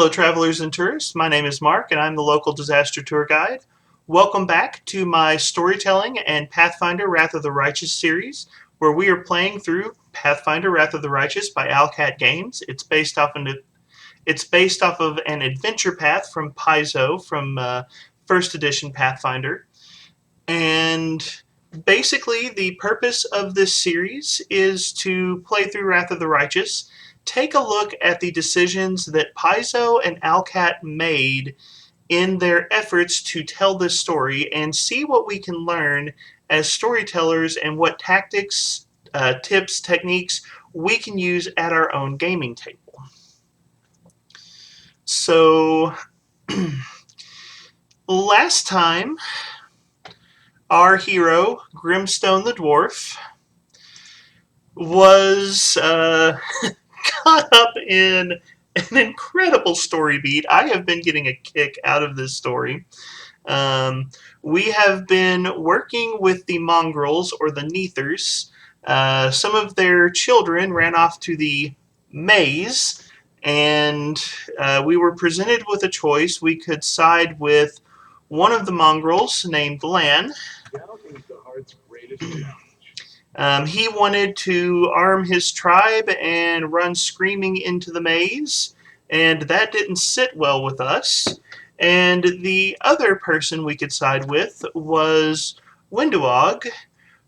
Hello, travelers and tourists. My name is Mark, and I'm the local disaster tour guide. Welcome back to my storytelling and Pathfinder Wrath of the Righteous series, where we are playing through Pathfinder Wrath of the Righteous by Owlcat Games. It's based off of an adventure path from Paizo from first edition Pathfinder. And basically, the purpose of this series is to play through Wrath of the Righteous, take a look at the decisions that Paizo and Owlcat made in their efforts to tell this story, and see what we can learn as storytellers and what tactics, tips, techniques we can use at our own gaming table. So, last time, our hero, Grimstone the Dwarf, was caught up in an incredible story beat. I have been getting a kick out of this story. We have been working with the mongrels, or the Neathers. Some of their children ran off to the maze, and we were presented with a choice. We could side with one of the mongrels named Lan. He wanted to arm his tribe and run screaming into the maze, and that didn't sit well with us. And the other person we could side with was Winduog,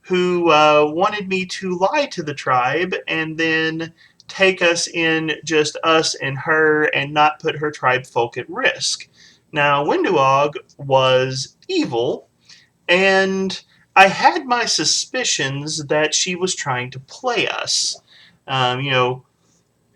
who wanted me to lie to the tribe and then take us in, just us and her, and not put her tribe folk at risk. Now, Winduog was evil, and I had my suspicions that she was trying to play us. You know,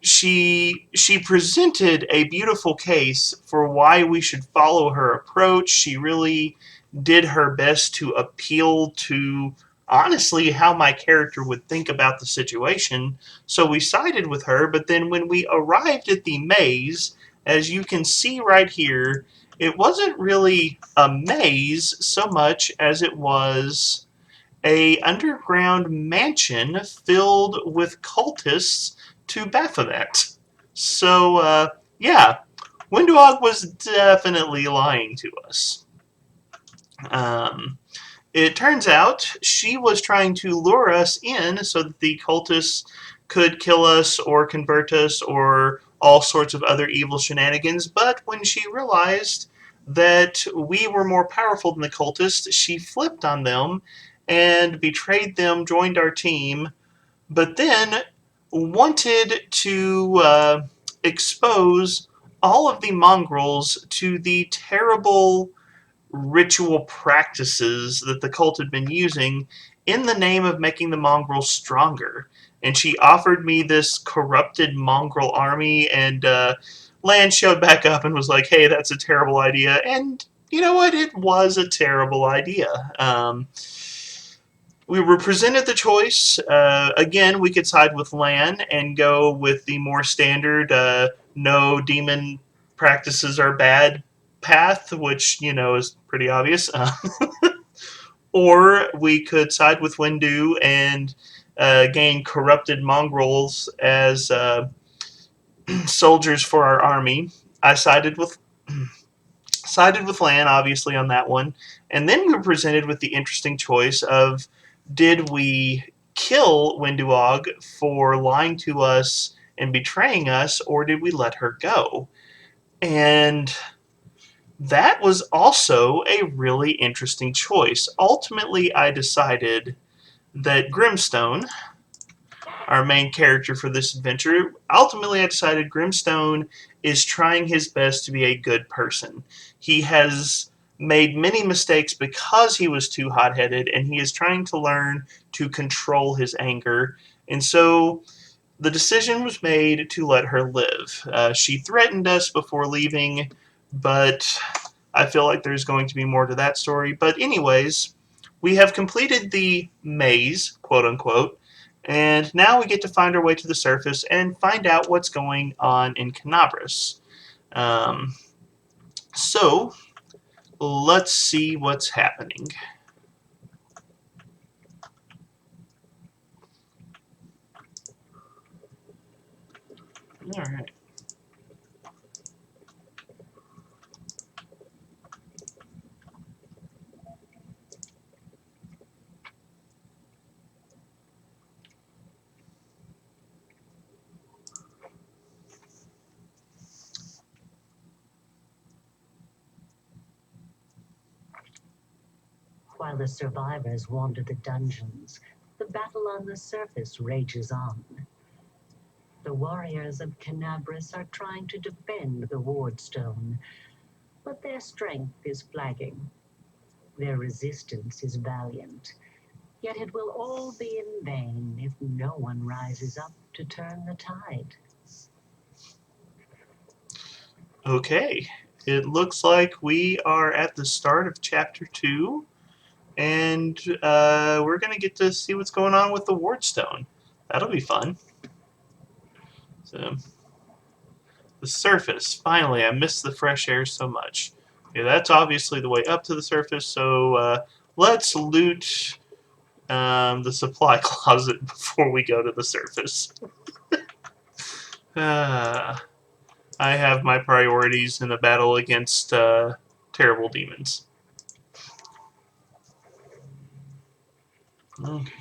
she presented a beautiful case for why we should follow her approach. She really did her best to appeal to, honestly, how my character would think about the situation. So we sided with her, but then when we arrived at the maze, as you can see right here, it wasn't really a maze so much as it was a underground mansion filled with cultists to Baphomet. So, yeah, Windwog was definitely lying to us. It turns out she was trying to lure us in so that the cultists could kill us or convert us or all sorts of other evil shenanigans, but when she realized that we were more powerful than the cultists, she flipped on them and betrayed them, joined our team, but then wanted to expose all of the mongrels to the terrible ritual practices that the cult had been using in the name of making the mongrels stronger. And she offered me this corrupted mongrel army, and Lan showed back up and was like, hey, that's a terrible idea. And you know what? It was a terrible idea. We were presented the choice. Again, we could side with Lan and go with the more standard no demon practices are bad path, which, you know, is pretty obvious. Or we could side with Windu and gain corrupted mongrels as soldiers for our army. I sided with Lan, obviously, on that one. And then we were presented with the interesting choice of, did we kill Winduog for lying to us and betraying us, or did we let her go? And that was also a really interesting choice. Ultimately, I decided that Grimstone, our main character for this adventure, ultimately I decided Grimstone is trying his best to be a good person. He has made many mistakes because he was too hot-headed, and he is trying to learn to control his anger. And so the decision was made to let her live. She threatened us before leaving, but I feel like there's going to be more to that story. But anyways, we have completed the maze, quote unquote, and now we get to find our way to the surface and find out what's going on in Canabras. Um, so, let's see what's happening. Alright. While the survivors wander the dungeons, the battle on the surface rages on. The warriors of Canabras are trying to defend the wardstone, but their strength is flagging. Their resistance is valiant, yet it will all be in vain if no one rises up to turn the tide. Okay, it looks like we are at the start of Chapter 2, and we're going to get to see what's going on with the Wardstone. That'll be fun. So, the surface. Finally, I miss the fresh air so much. Yeah, that's obviously the way up to the surface, so let's loot the supply closet before we go to the surface. I have my priorities in a battle against terrible demons. Okay.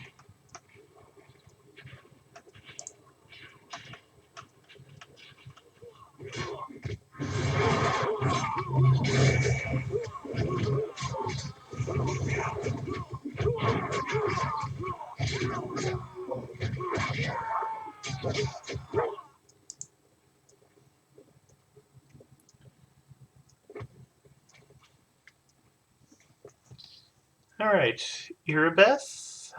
Alright, Irabeth.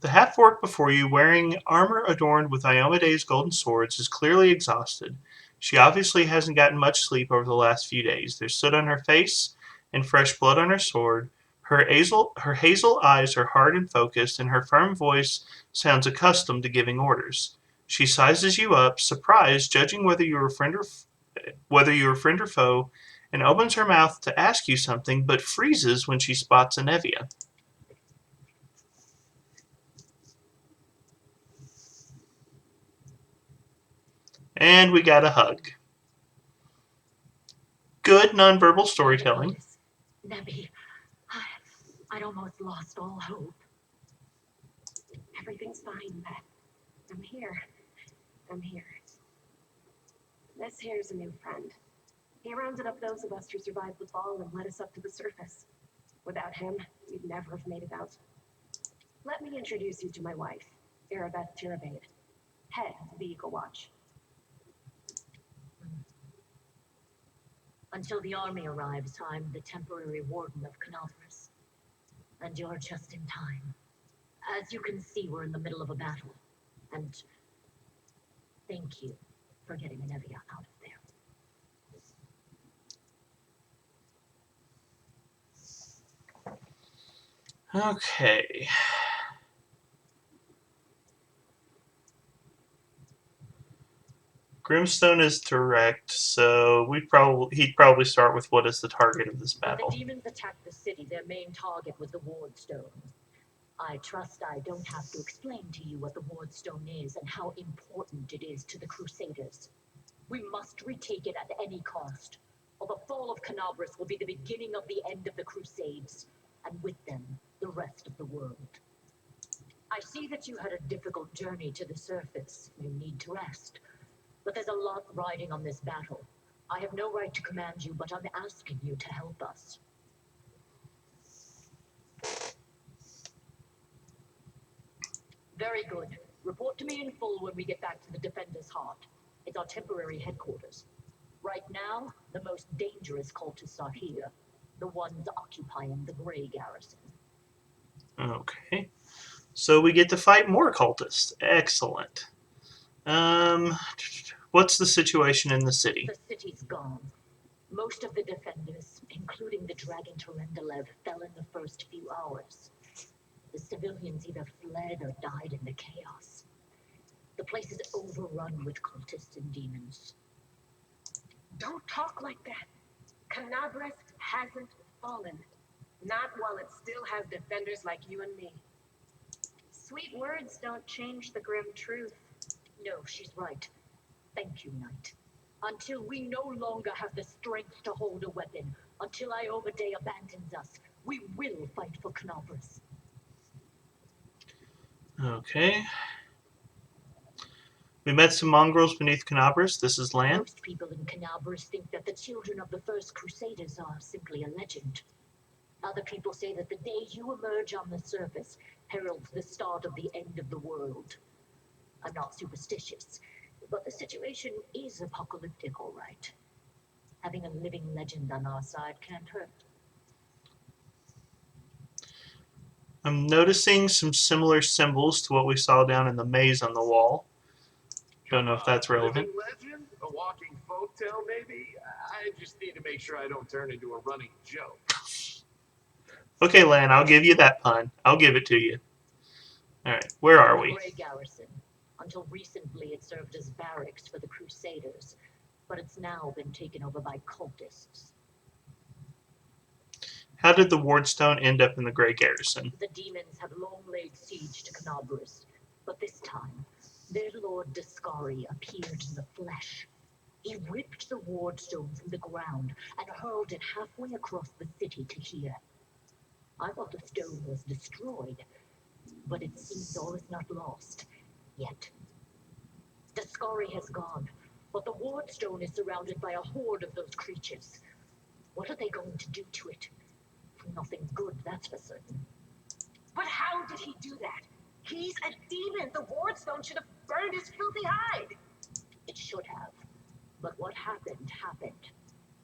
The half-orc before you, wearing armor adorned with Iomede's golden swords, is clearly exhausted. She obviously hasn't gotten much sleep over the last few days. There's soot on her face and fresh blood on her sword. Her hazel eyes are hard and focused, and her firm voice sounds accustomed to giving orders. She sizes you up, surprised, judging whether you're a friend or foe, and opens her mouth to ask you something, but freezes when she spots Anevia. And we got a hug. Good nonverbal storytelling. Nevi, I'd almost lost all hope. Everything's fine, Beth. I'm here. I'm here. This here's a new friend. He rounded up those of us who survived the fall and led us up to the surface. Without him, we'd never have made it out. Let me introduce you to my wife, Irabeth Tirabade, head of the Eagle Watch. Until the army arrives, I'm the temporary warden of Canalthus. And you're just in time. As you can see, we're in the middle of a battle. And thank you for getting Anevia out of there. Okay. Grimstone is direct, so he'd probably start with what is the target of this battle. When the demons attacked the city, their main target was the Wardstone. I trust I don't have to explain to you what the Wardstone is and how important it is to the Crusaders. We must retake it at any cost, or the fall of Canabras will be the beginning of the end of the Crusades, and with them, the rest of the world. I see that you had a difficult journey to the surface. You need to rest. But there's a lot riding on this battle. I have no right to command you, but I'm asking you to help us. Very good. Report to me in full when we get back to the Defender's Heart. It's our temporary headquarters. Right now, the most dangerous cultists are here. The ones occupying the Grey Garrison. Okay. So we get to fight more cultists. Excellent. What's the situation in the city? The city's gone. Most of the defenders, including the Dragon Terendelev, fell in the first few hours. The civilians either fled or died in the chaos. The place is overrun with cultists and demons. Don't talk like that. Canabras hasn't fallen. Not while it still has defenders like you and me. Sweet words don't change the grim truth. No, she's right. Thank you, Knight. Until we no longer have the strength to hold a weapon, until Iomedae abandons us, we will fight for Canabras. Okay. We met some mongrels beneath Canabras. This is land. Most people in Canabras think that the children of the first Crusaders are simply a legend. Other people say that the day you emerge on the surface heralds the start of the end of the world. I'm not superstitious, but the situation is apocalyptic, all right. Having a living legend on our side can't hurt. I'm noticing some similar symbols to what we saw down in the maze on the wall. Don't know if that's relevant. Living legend? A walking folktale, maybe? I just need to make sure I don't turn into a running joke. Okay, Lan, I'll give you that pun. I'll give it to you. Alright, where are The we? Grey Garrison. Until recently, it served as barracks for the Crusaders, but it's now been taken over by cultists. How did the Wardstone end up in the Grey Garrison? The demons have long laid siege to Canobris, but this time, their lord Dascari appeared in the flesh. He ripped the Wardstone from the ground and hurled it halfway across the city to here. I thought the stone was destroyed, but it seems all is not lost yet. Dascari has gone, but the Wardstone is surrounded by a horde of those creatures. What are they going to do to it? Nothing good, that's for certain. But how did he do that? He's a demon. The Wardstone should have burned his filthy hide. It should have. But what happened, happened.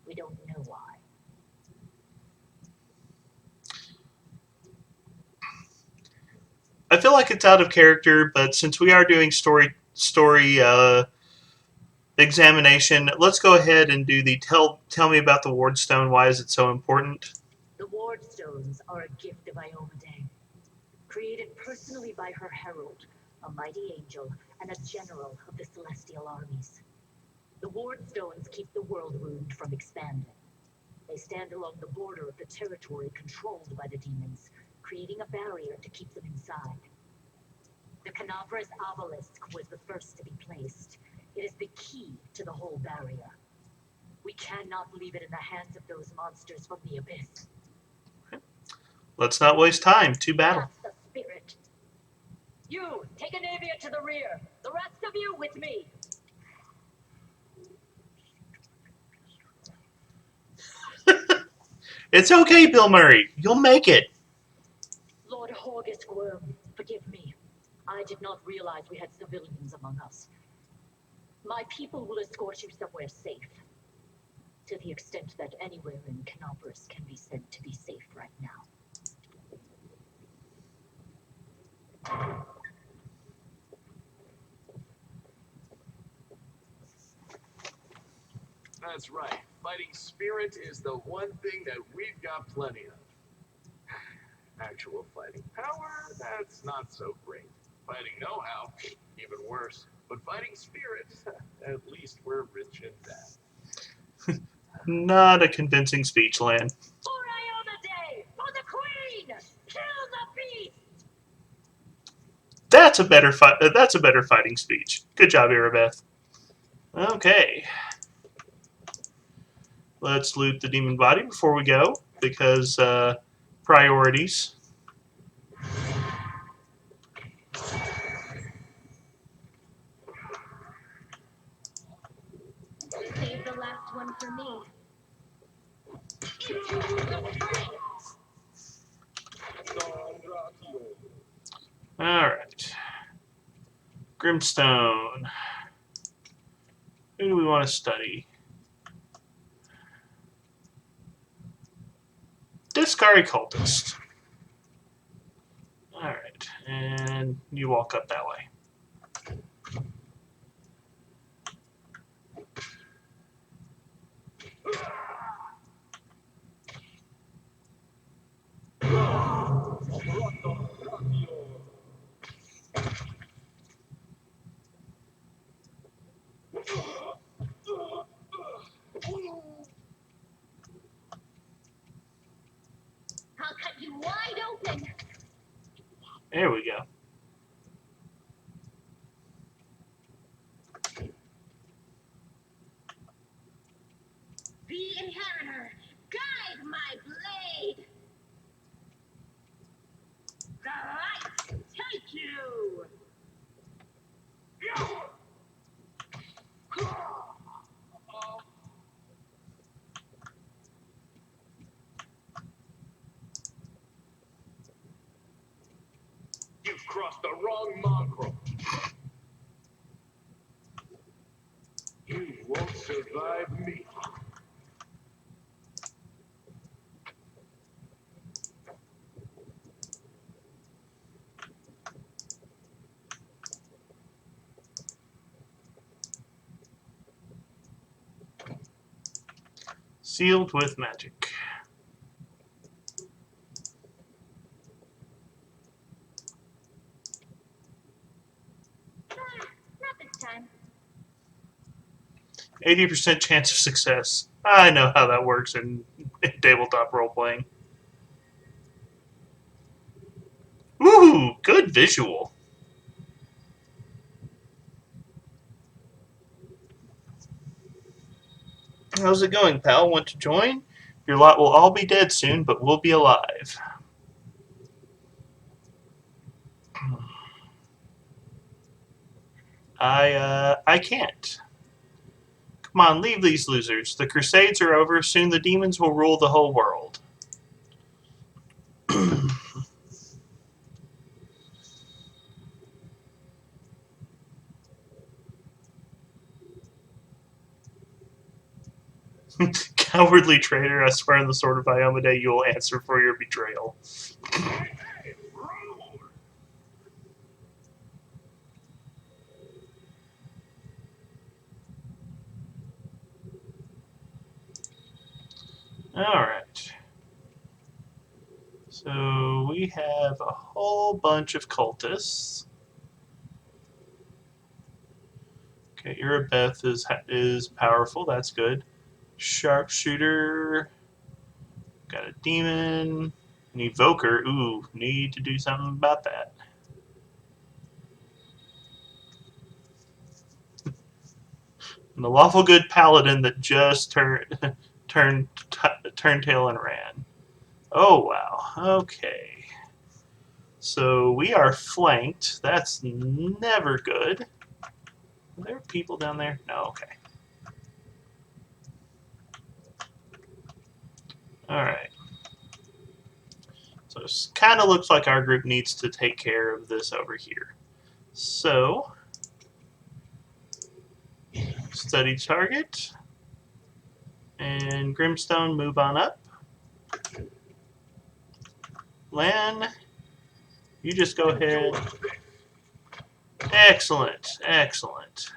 We don't know why. I feel like it's out of character, but since we are doing story examination, let's go ahead and do the tell me about the Wardstone. Why is it so important? The Wardstones are a gift of Iomedae, created personally by her herald, a mighty angel, and a general of the celestial armies. The Wardstones keep the world wound from expanding. They stand along the border of the territory controlled by the demons, creating a barrier to keep them inside. The Canavra's obelisk was the first to be placed. It is the key to the whole barrier. We cannot leave it in the hands of those monsters from the abyss. Let's not waste time. To battle. That's the spirit. You, take Anavia to the rear. The rest of you with me. It's okay, Bill Murray. You'll make it. Lord Horgus Worm, forgive me. I did not realize we had civilians among us. My people will escort you somewhere safe. To the extent that anywhere in Canopus can be said to be safe right now. That's right. Fighting spirit is the one thing that we've got plenty of. Actual fighting power, that's not so great. Fighting know-how, even worse. But fighting spirit, at least we're rich in that. Not a convincing speech, Lan. For Iomedae! For the Queen! Kill the beast! That's a better fight. That's a better fighting speech. Good job, Erebeth. Okay. Let's loot the demon body before we go, because priorities. Save the last one for me. Alright. Grimstone. Who do we want to study? Discari Cultist. Alright, and you walk up that way. I'll cut you wide open. There we go. The Inheritor, guide my blade. The light take you. crossed the wrong mongrel. You won't survive me. Sealed with magic. Not this time. 80% chance of success. I know how that works in tabletop role playing. Ooh, good visual. How's it going, pal? Want to join? Your lot will all be dead soon, but we'll be alive. I can't. Come on, leave these losers. The Crusades are over. Soon the demons will rule the whole world. Cowardly traitor, I swear on the sword of Iomade you will answer for your betrayal. Alright. So we have a whole bunch of cultists. Okay, Irabeth is powerful, that's good. Sharpshooter. Got a demon. An evoker. Ooh, need to do something about that. And the lawful good paladin that just turned tail and ran. Oh wow. Okay. So we are flanked. That's never good. Are there people down there? No. Okay. All right. So it kind of looks like our group needs to take care of this over here. So study target and Grimstone, move on up. Lan, you just go ahead. Excellent, excellent.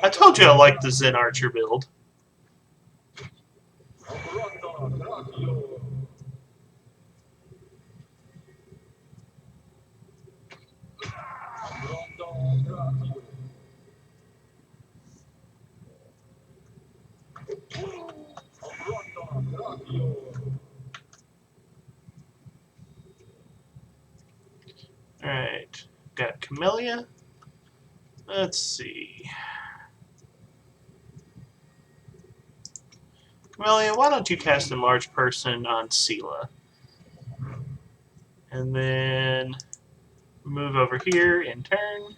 I told you I liked the Zen Archer build. Alright, got Camellia. Let's see. Camellia, why don't you cast Enlarge Person on Sela? And then move over here in turn.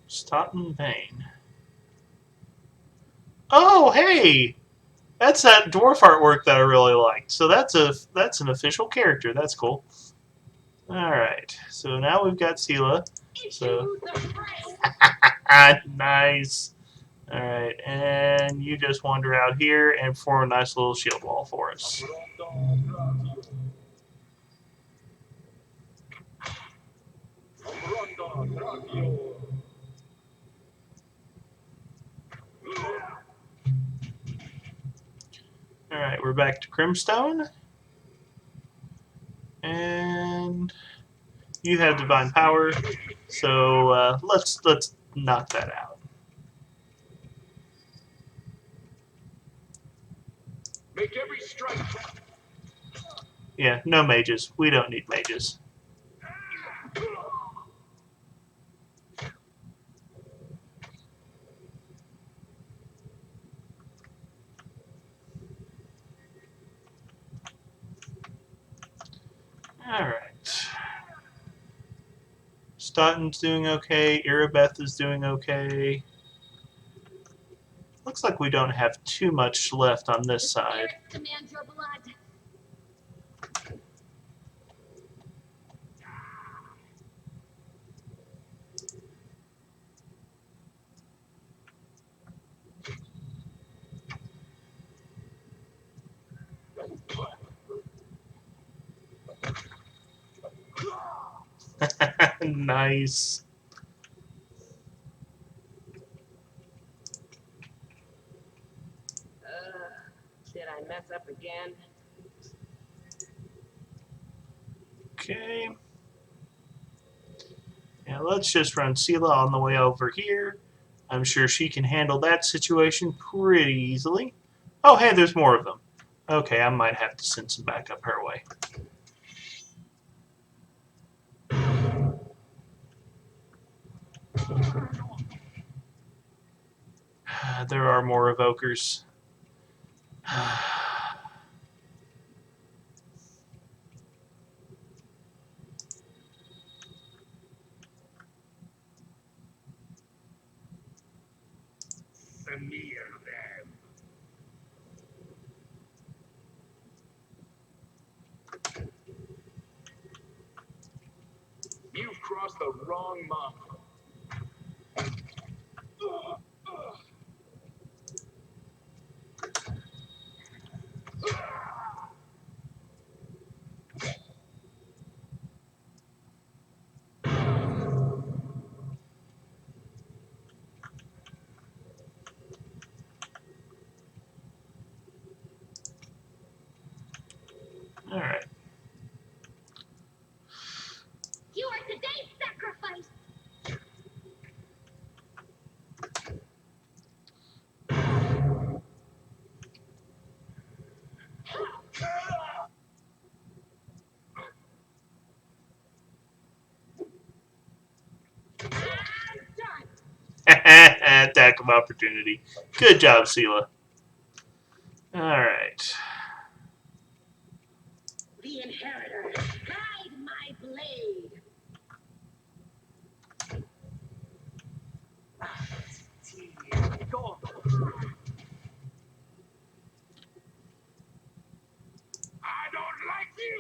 Stotten Bane. Oh, hey! That's that dwarf artwork that I really liked. So that's an official character. That's cool. All right. So now we've got Sela. So nice. All right, and you just wander out here and form a nice little shield wall for us. All right, we're back to Crimstone, and you have divine power. So let's knock that out. Make every strike. Yeah, no mages. We don't need mages. Alright. Stoughton's doing okay. Irabeth is doing okay. Looks like we don't have too much left on this side. Spirits demand your blood. Nice. Did I mess up again? Okay. Yeah, let's just run Sela on the way over here. I'm sure she can handle that situation pretty easily. Oh, hey, there's more of them. Okay, I might have to send some backup her way. There are more evokers. Smear them. You've crossed the wrong mark. Alright. You are today's sacrifice. Attack of opportunity. Good job, Sela. Alright. The inheritor, guide my blade. Go. I don't like you.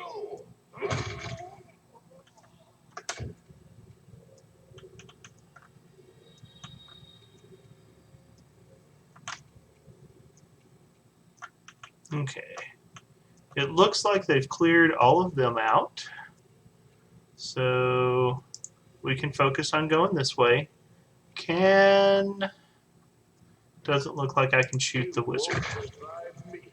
Okay. It looks like they've cleared all of them out. So we can focus on going this way. Doesn't look like I can shoot the wizard. You won't survive me.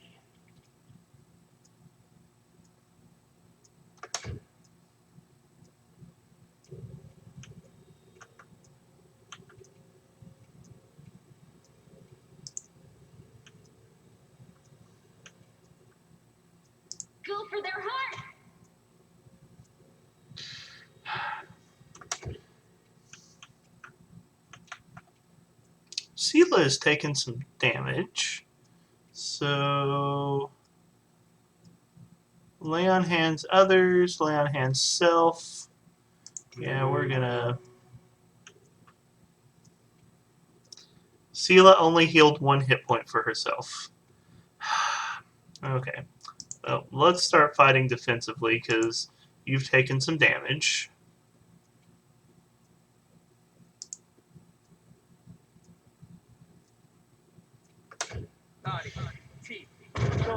Go for their heart. Sela has taken some damage. So lay on hands others, lay on hands self. Yeah, we're gonna. Sela only healed 1 hit point for herself. Okay. Well, let's start fighting defensively because you've taken some damage. Naughty. Teeth. Go.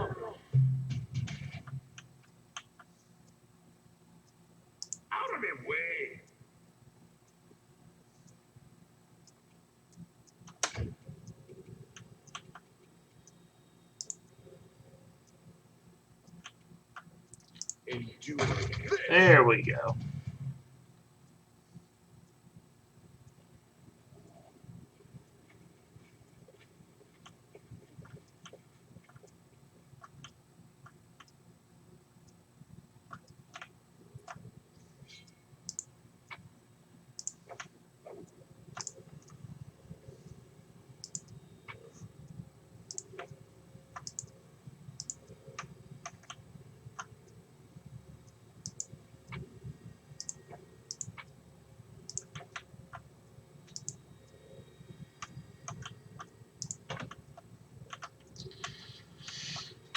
Out of my way. Endure this. There we go.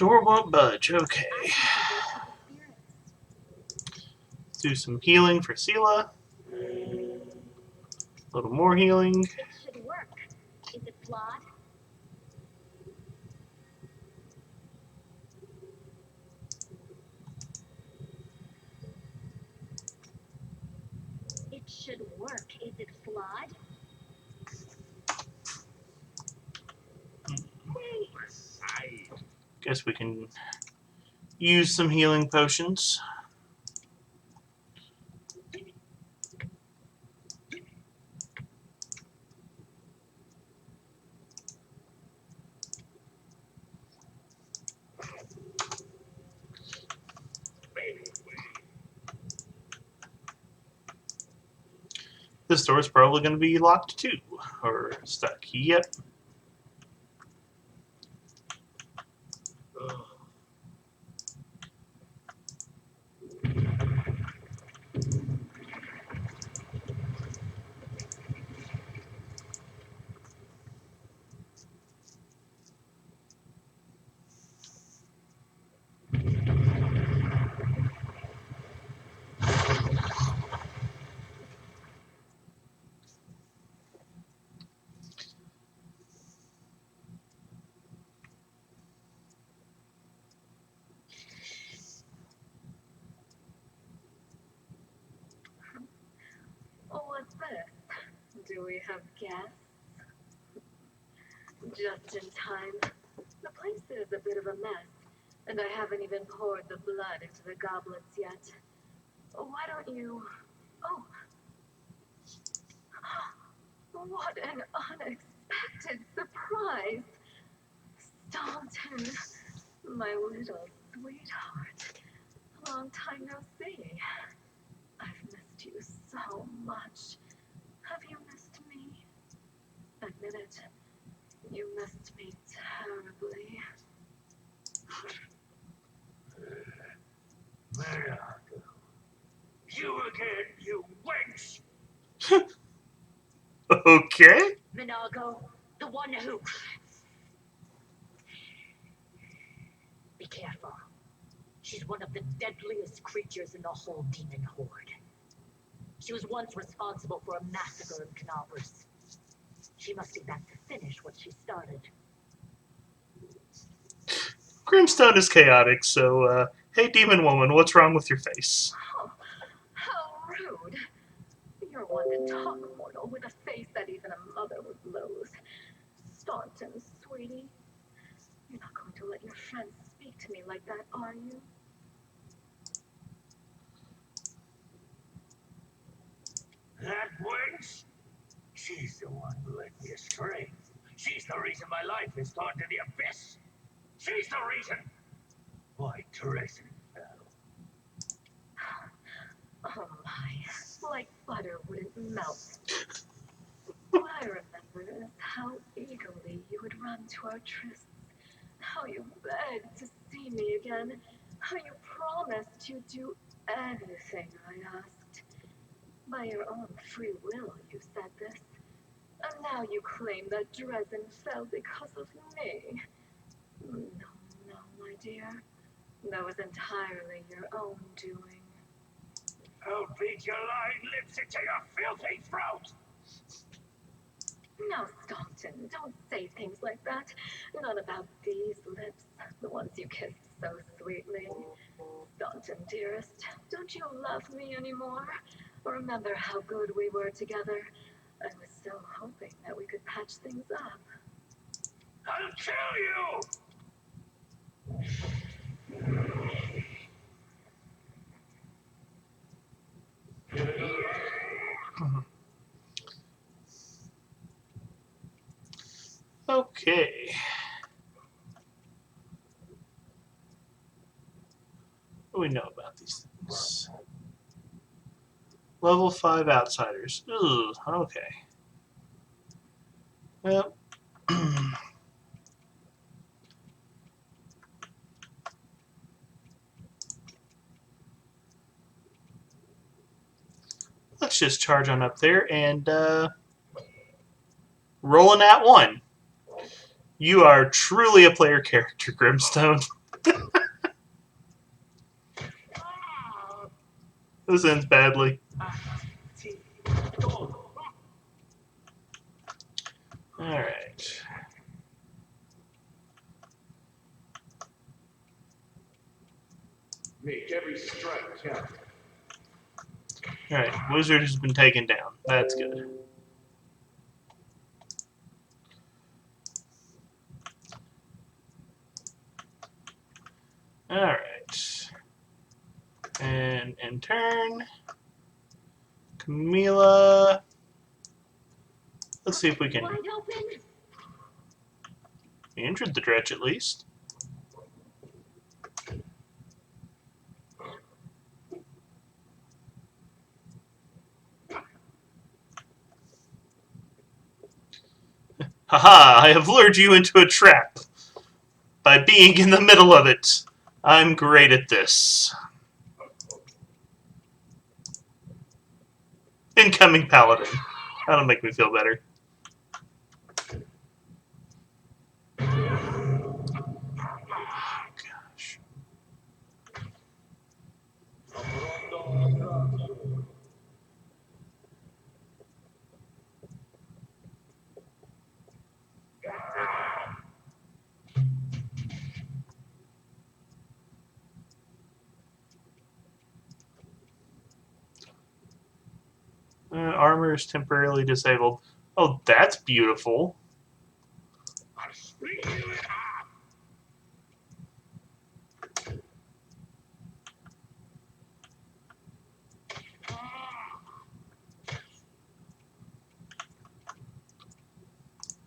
Door won't budge. Okay. I can converse with the spirits. Do some healing for Sela. A little more healing. It should work. Is it flawed? It should work. Is it flawed? Guess we can use some healing potions. This door is probably going to be locked too, or stuck. Yep. Oh, what's this? Do we have guests? Just in time. The place is a bit of a mess, and I haven't even poured the blood into the goblets yet. Why don't you... Oh. What an unexpected surprise! Staunton, my little sweetheart. Long time no see. I've missed you so much. Have you missed me? Admit it. You missed me terribly. Miracle. You again, you wench! Okay. Minago, the one who... Be careful. She's one of the deadliest creatures in the whole demon horde. She was once responsible for a massacre in Canabras. She must be back to finish what she started. Grimstone is chaotic, so, hey, demon woman, what's wrong with your face? Oh, how rude. You're one to talk, mortal, with a face that even a mother would loathe. Staunton, sweetie. You're not going to let your friends speak to me like that, are you? That wench? She's the one who led me astray. She's the reason my life has gone to the abyss. She's the reason why Teresa fell. Oh my, like butter wouldn't melt. What I remember is how eagerly you would run to our trysts, how you begged to see me again, how you promised you'd do anything I asked. By your own free will, you said this. And now you claim that Dresden fell because of me. No, no, my dear. That was entirely your own doing. I'll beat your lying lips into your filthy throat! No, Staunton, don't say things like that. Not about these lips, the ones you kissed so sweetly. Staunton, dearest, don't you love me anymore? Remember how good we were together? I was so hoping that we could patch things up. I'll kill you! Okay. What do we know about these things? Level 5 outsiders. Ugh, okay. Well, let's just charge on up there and rolling at one. You are truly a player character, Grimstone. This ends badly. Alright. Make every strike count. Alright, wizard has been taken down. That's good. Alright. And in turn, Camila. Let's see if we can. Wide open. We injured the dretch at least. Haha, I have lured you into a trap by being in the middle of it. I'm great at this. Incoming paladin. That'll make me feel better. Gosh. Armor is temporarily disabled. Oh, that's beautiful. I'll split you in half.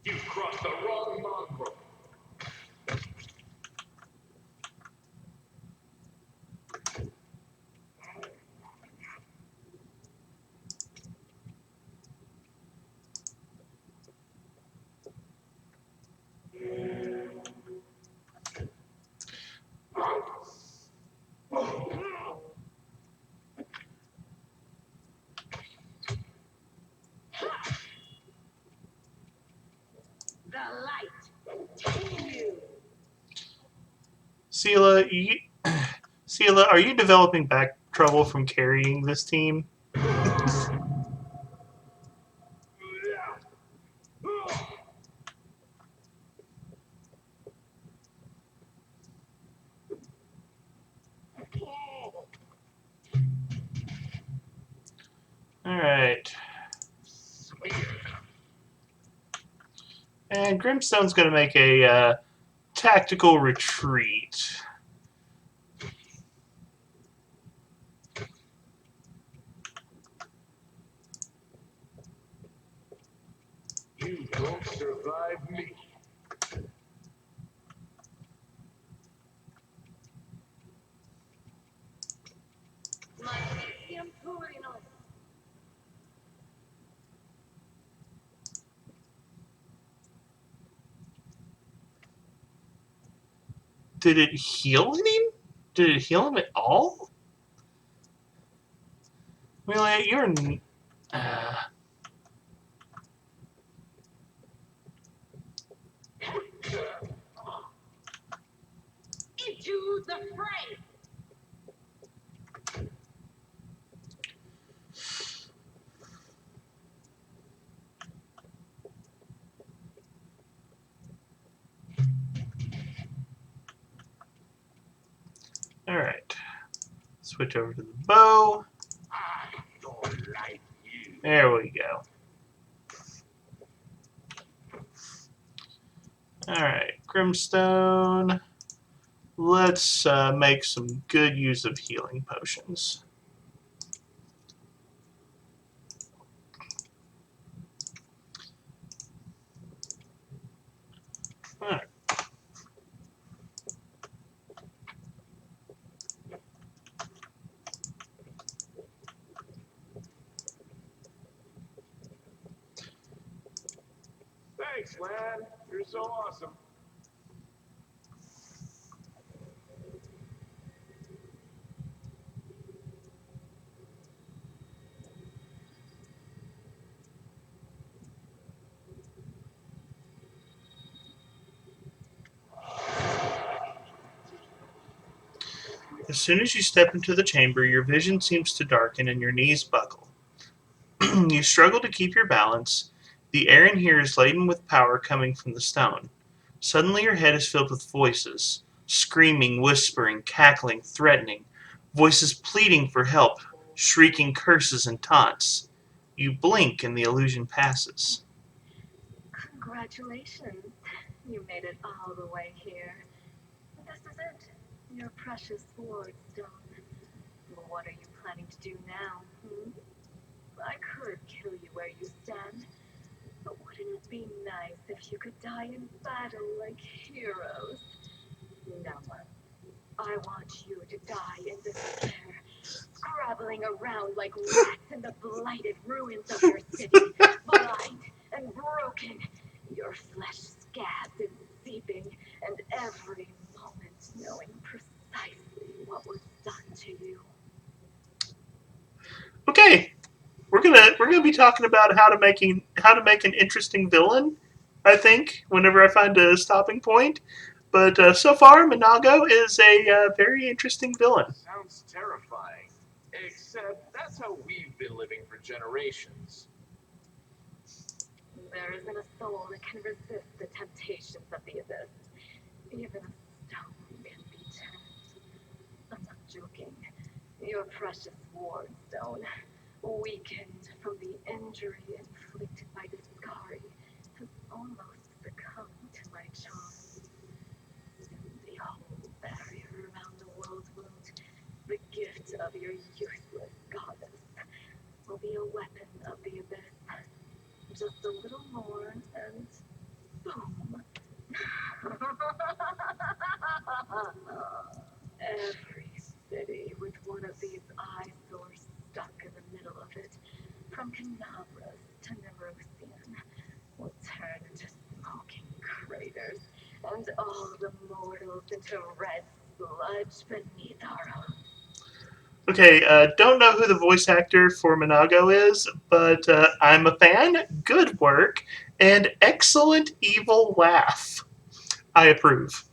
You've crossed the wrong mongrel. The light. Continue. Sela, Sela, are you developing back trouble from carrying this team? Alright. And Grimstone's going to make a tactical retreat. You don't survive me. Maldición Purinos. Did it heal him? Did it heal him at all? Amelia, you're... Into the fray. Alright. Switch over to the bow. I don't like you. There we go. Alright, Grimstone. Let's make some good use of healing potions. Alright. Thanks, man. You're so awesome. As soon as you step into the chamber, your vision seems to darken and your knees buckle. You struggle to keep your balance. The air in here is laden with power coming from the stone. Suddenly, your head is filled with voices screaming, whispering, cackling, threatening. Voices pleading for help, shrieking curses and taunts. You blink and the illusion passes. Congratulations. You made it all the way here. This is it. Your precious sword stone. What are you planning to do now? I could kill you where you stand, but wouldn't it be nice if you could die in battle like heroes? No. I want you to die in despair, scrabbling around like rats in the blighted ruins of your city, blind and broken, your flesh scabbed and seeping, and every moment knowing precisely what was done to you. Okay, we're gonna be talking about how to make an interesting villain. I think whenever I find a stopping point, but so far Minago is a very interesting villain. Sounds terrifying. Except that's how we've been living for generations. There isn't a soul that can resist the temptations of the abyss. Even a stone can be turned. I'm not joking. Your precious ward stone, weakened from the injury inflicted by the Discari, has almost succumbed to my charms. The whole barrier around the world wound, the gift of your useless goddess, will be a weapon of the abyss. Just a little more and boom. Every city with one of these eyesores stuck in the middle of it, from Canabras to Nerosian, will turn into smoking craters, and all the mortals into red sludge beneath our hooves. Okay, don't know who the voice actor for Minago is, but I'm a fan. Good work and excellent evil laugh. I approve.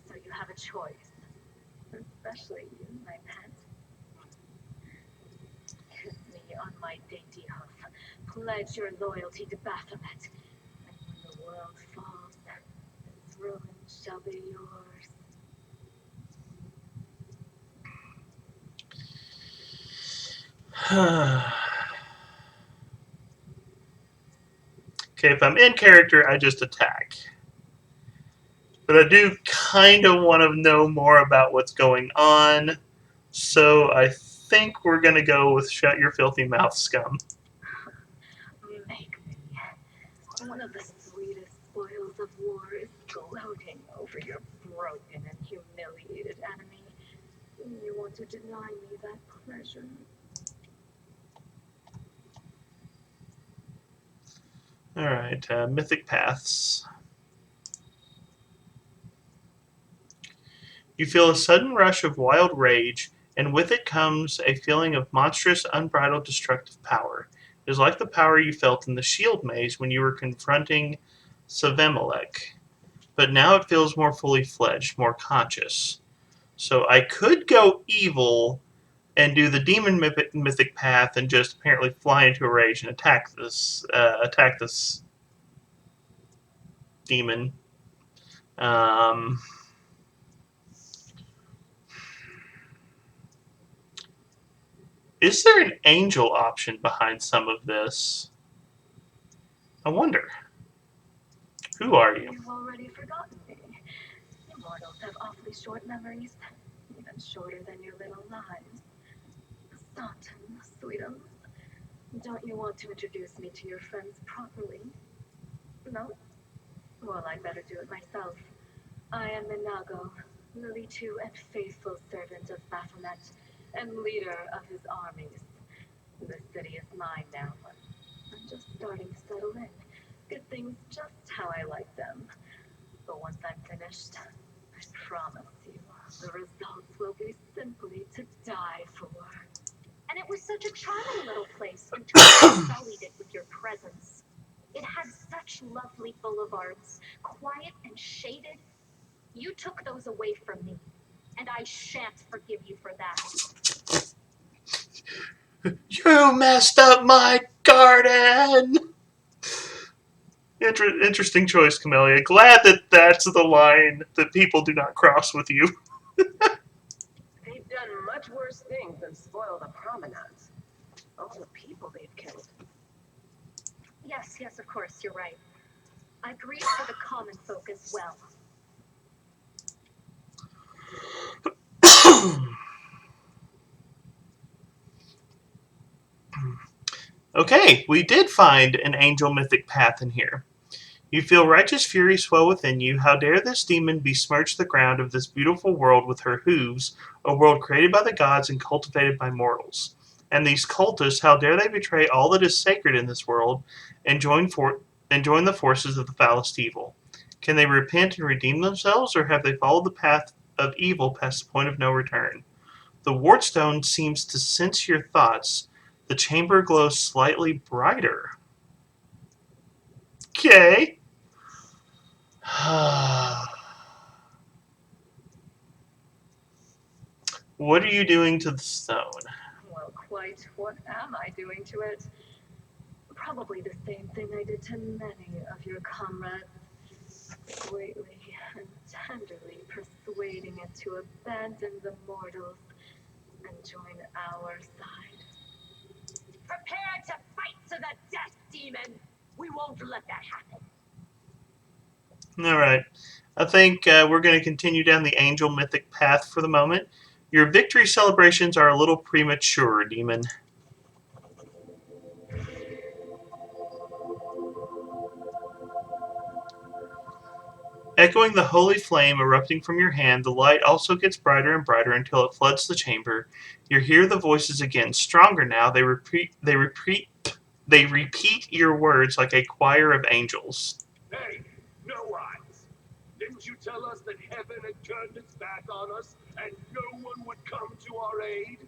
So you have a choice, especially you, my pet. Kiss me on my dainty hoof. Pledge your loyalty to Baphomet. And when the world falls, its ruins shall be yours. Okay, if I'm in character, I just attack. But I do kind of want to know more about what's going on, so I think we're going to go with Shut Your Filthy Mouth, Scum. Make me. One of the sweetest spoils of war is gloating over your broken and humiliated enemy. You want to deny me that pleasure? Alright, Mythic Paths. You feel a sudden rush of wild rage, and with it comes a feeling of monstrous, unbridled, destructive power. It is like the power you felt in the shield maze when you were confronting Savemelech, but now it feels more fully fledged, more conscious. So I could go evil and do the demon mythic path and just apparently fly into a rage and attack this demon. Um, is there an angel option behind some of this? I wonder. Who are you? You've already forgotten me. Immortals have awfully short memories, even shorter than your little lives. Stanton, sweetums, don't you want to introduce me to your friends properly? No? Well, I'd better do it myself. I am Minago, Lily Two and faithful servant of Baphomet, and leader of his armies. The city is mine now. I'm just starting to settle in, get things just how I like them. But once I'm finished, I promise you, the results will be simply to die for. And it was such a charming little place until you sullied it with your presence. It had such lovely boulevards, quiet and shaded. You took those away from me. and I shan't forgive you for that. You messed up my garden! Interesting choice, Camellia. Glad that that's the line that people do not cross with you. They've done much worse things than spoil the promenades. All the people they've killed. Yes, of course, you're right. I grieve for the common folk as well. Okay, we did find an angel mythic path in here. You feel righteous fury swell within you. How dare this demon besmirch the ground of this beautiful world with her hooves, a world created by the gods and cultivated by mortals? And these cultists, how dare they betray all that is sacred in this world and join the forces of the foulest evil? Can they repent and redeem themselves, or have they followed the path of evil past the point of no return? The wardstone seems to sense your thoughts. The chamber glows slightly brighter. Okay. What are you doing to the stone? Well, quite what am I doing to it? Probably the same thing I did to many of your comrades. Sweetly and tenderly persuading it to abandon the mortals and join our side. Prepare to fight to the death, demon! We won't let that happen. All right. I think we're going to continue down the angel mythic path for the moment. Your victory celebrations are a little premature, demon. Echoing the holy flame erupting from your hand, the light also gets brighter and brighter until it floods the chamber. You hear the voices again, stronger now. They repeat your words like a choir of angels. Hey, no eyes. Didn't you tell us that heaven had turned its back on us and no one would come to our aid?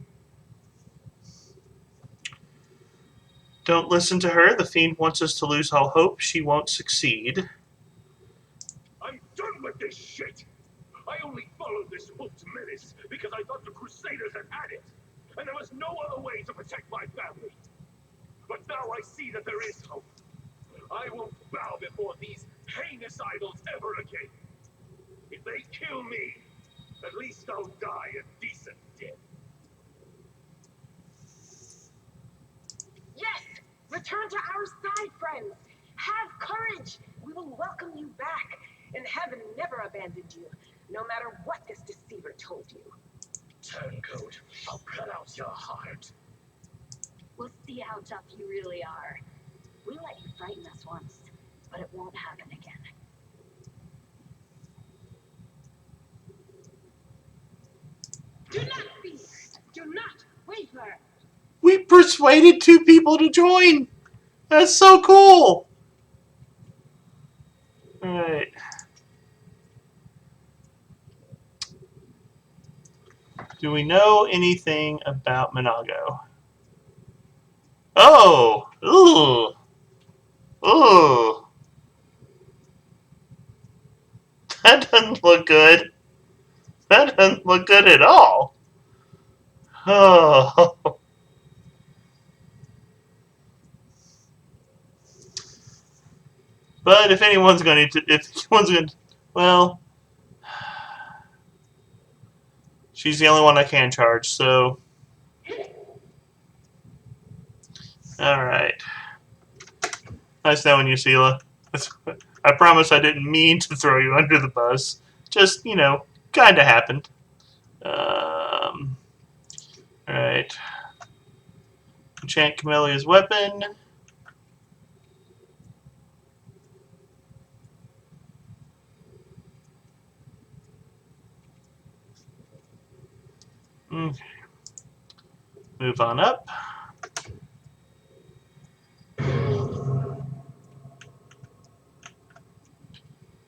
Don't listen to her. The fiend wants us to lose all hope. She won't succeed. I'm done with this shit! I only followed this hooked menace because I thought the Crusaders had it, and there was no other way to protect my family. But now I see that there is hope. I won't bow before these heinous idols ever again. If they kill me, at least I'll die a decent death. Yes! Return to our side, friends! Have courage! We will welcome you back, and heaven never abandoned you, no matter what this deceiver told you. Turncoat, I'll cut out your heart. We'll see how tough you really are. We let you frighten us once, but it won't happen again. Do not fear! Do not waver! We persuaded 2 people to join. That's so cool. All right. Do we know anything about Monago? Oh, ooh, ooh. That doesn't look good. That doesn't look good at all. Oh. But if anyone's going well, she's the only one I can charge, so. Alright. Nice knowing you, Sela. I promise I didn't mean to throw you under the bus. Just, kinda happened. Alright. Enchant Camellia's weapon. Okay. Move on up.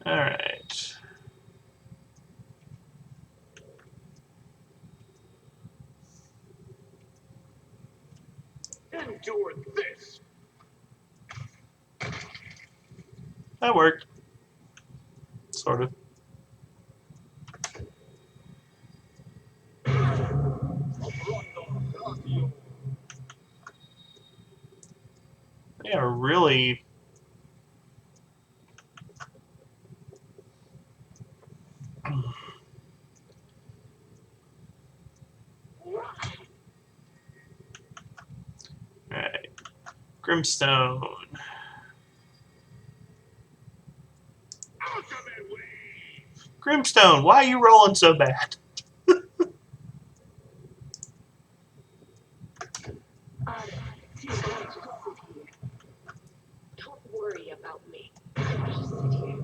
Alright. Endure this! That worked. Sort of. really... Alright. Grimstone. Ultimate wave! Grimstone, why are you rolling so bad? Just sit here. Don't worry about me. Just sit here.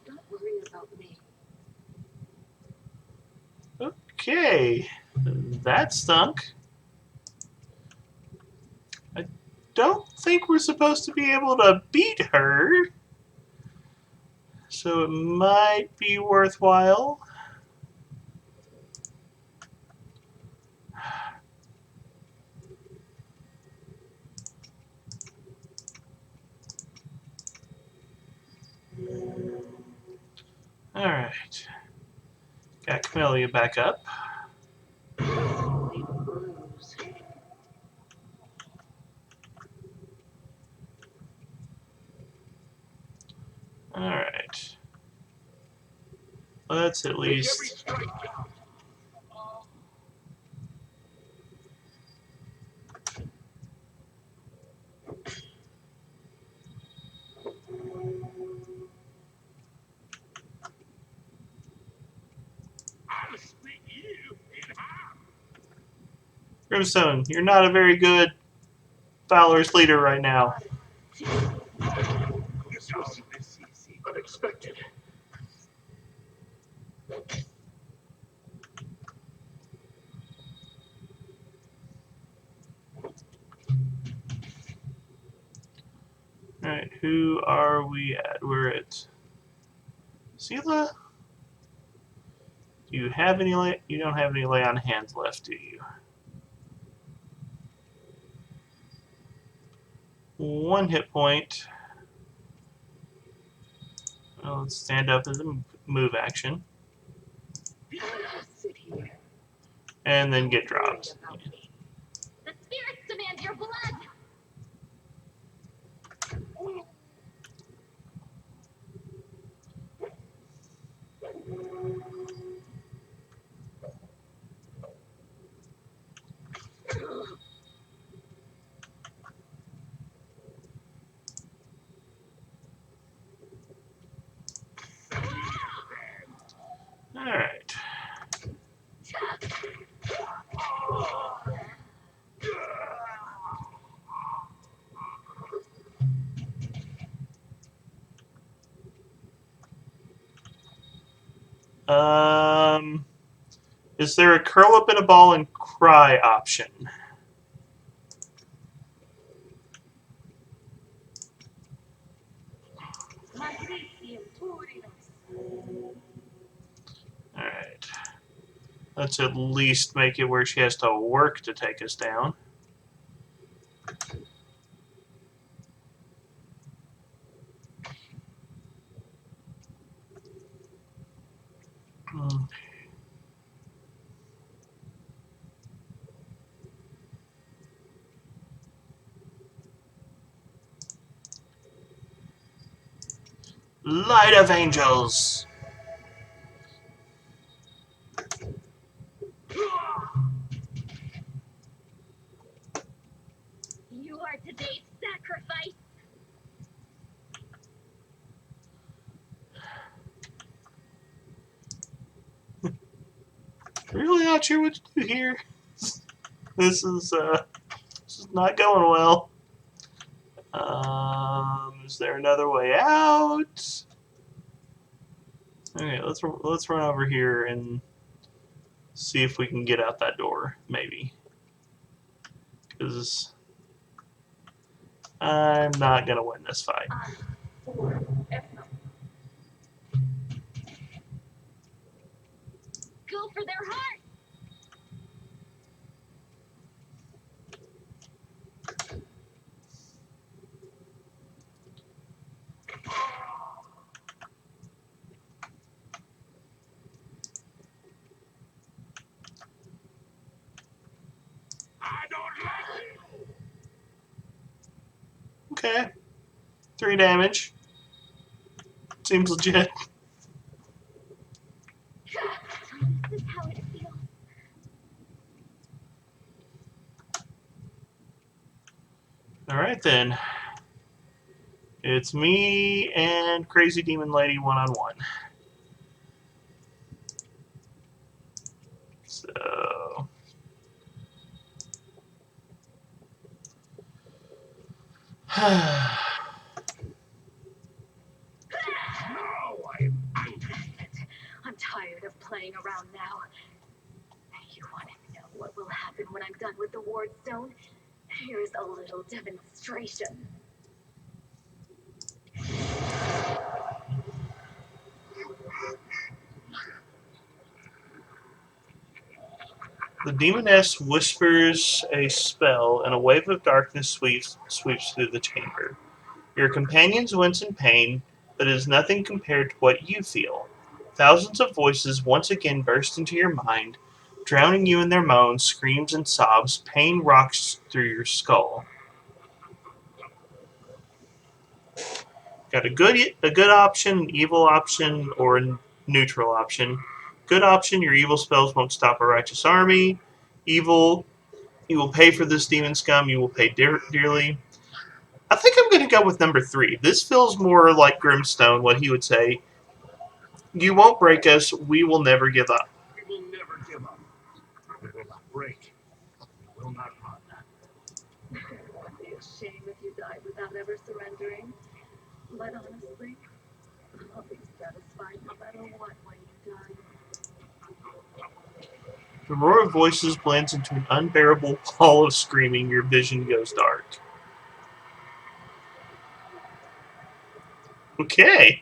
Don't worry about me. Okay. That stunk. I don't think we're supposed to be able to beat her. So it might be worthwhile. Alright. Got Camellia back up. Leave a bruise. Alright. Let's at Make every least... strike count. I'll split you in half. Grimstone, you're not a very good Fowler's leader right now. This wasn't this easy. Unexpected. Alright, who are we at? We're at... Sela? Do you have any lay... You don't have any lay on hands left, do you? One hit point. Well, let's stand up as a move action. Just sit here. And then get Don't worry dropped. about me. The spirits demand your blood. Alright. Is there a curl up in a ball and cry option? Alright. Let's at least make it where she has to work to take us down. Light of Angels! You are today's sacrifice. Really not sure what to do here. This is not going well. Is there another way out? Okay, let's run over here and see if we can get out that door, maybe. Because I'm not gonna win this fight. Go for their heart. I don't like you. 3 damage. Seems legit. This is how it feels. Alright then. It's me and Crazy Demon Lady one-on-one. So... No, I'm I'm tired of playing around now. You want to know what will happen when I'm done with the ward stone? Here's a little demonstration. The demoness whispers a spell, and a wave of darkness sweeps through the chamber. Your companions wince in pain, but it is nothing compared to what you feel. Thousands of voices once again burst into your mind, drowning you in their moans, screams, and sobs. Pain rocks through your skull. Got a good option, an evil option, or a neutral option. Good option, your evil spells won't stop a righteous army. Evil, you will pay for this demon scum, you will pay dearly. I think I'm going to go with number 3. This feels more like Grimstone, what he would say. You won't break us, we will never give up. We will never give up. We will not break. We will not run. It'd be a shame if you died without ever surrendering. But honestly, I'll be satisfied no matter what when you die. The roar of voices blends into an unbearable wall of screaming. Your vision goes dark. Okay.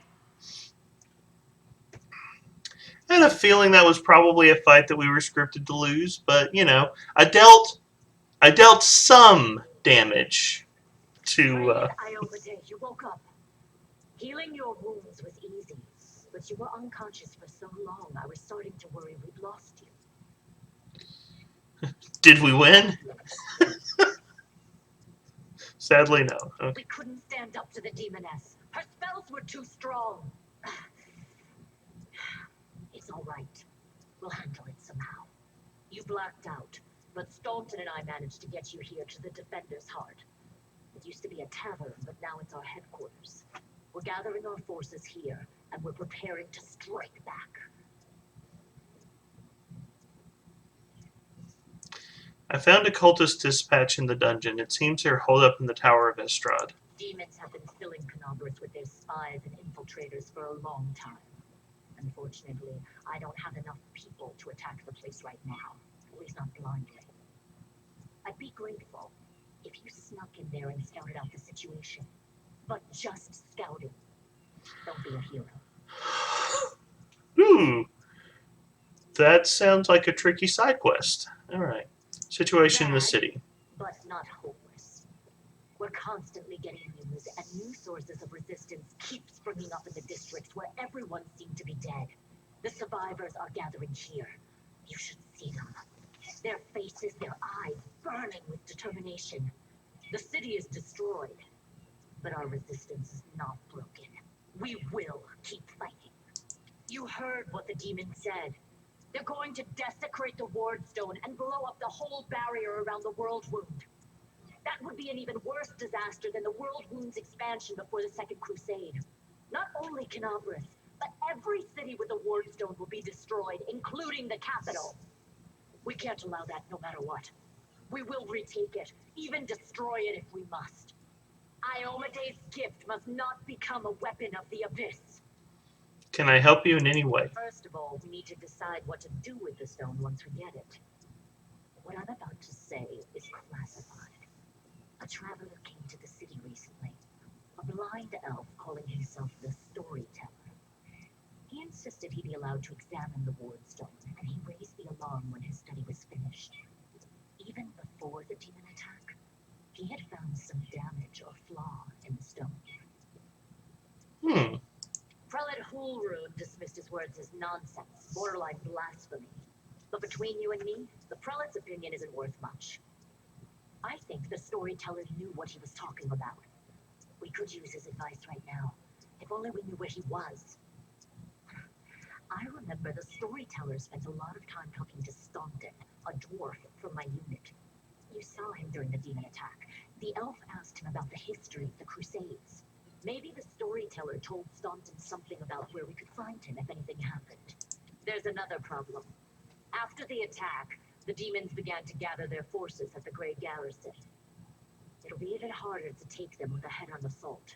I had a feeling that was probably a fight that we were scripted to lose, but I dealt some damage to. Brave Iomedes, you woke up. Healing your wounds was easy, but you were unconscious for so long, I was starting to worry we'd lost you. Did we win? Sadly, no. Okay. We couldn't stand up to the demoness. Her spells were too strong. It's all right. We'll handle it somehow. You blacked out, but Staunton and I managed to get you here to the Defender's Heart. It used to be a tavern, but now it's our headquarters. We're gathering our forces here, and we're preparing to strike back. I found a cultist dispatch in the dungeon. It seems they're holed up in the Tower of Estrad. Demons have been filling Canobras with their spies and infiltrators for a long time. Unfortunately, I don't have enough people to attack the place right now, at least not blindly. I'd be grateful if you snuck in there and scouted out the situation. But just scouting. Don't be a hero. Ooh, that sounds like a tricky side quest. All right. Situation in the Bad, city. but not hopeless. We're constantly getting news, and new sources of resistance keep springing up in the districts where everyone seemed to be dead. The survivors are gathering here. You should see them. Their faces, their eyes burning with determination. The city is destroyed, but our resistance is not broken. We will keep fighting. You heard what the demon said. They're going to desecrate the ward stone and blow up the whole barrier around the world wound. That would be an even worse disaster than the world wound's expansion before the Second Crusade. Not only Canobras, but every city with a ward stone will be destroyed, including the capital. We can't allow that no matter what. We will retake it, even destroy it if we must. Iomedes' gift must not become a weapon of the abyss. Can I help you in any way? First of all, we need to decide what to do with the stone once we get it. What I'm about to say is classified. A traveler came to the city recently. A blind elf calling himself the Storyteller. He insisted he be allowed to examine the ward stone, and he raised the alarm when his study was finished. Even before the demon attack, he had found some damage or flaw in the stone. Prelate Hulrune dismissed his words as nonsense, borderline blasphemy. But between you and me, the prelate's opinion isn't worth much. I think the storyteller knew what he was talking about. We could use his advice right now. If only we knew where he was. I remember the Storyteller spent a lot of time talking to Staunton, a dwarf from my unit. You saw him during the demon attack. The elf asked him about the history of the Crusades. Maybe the Storyteller told Staunton something about where we could find him if anything happened. There's another problem. After the attack, the demons began to gather their forces at the Grey Garrison. It'll be even harder to take them with a head-on assault.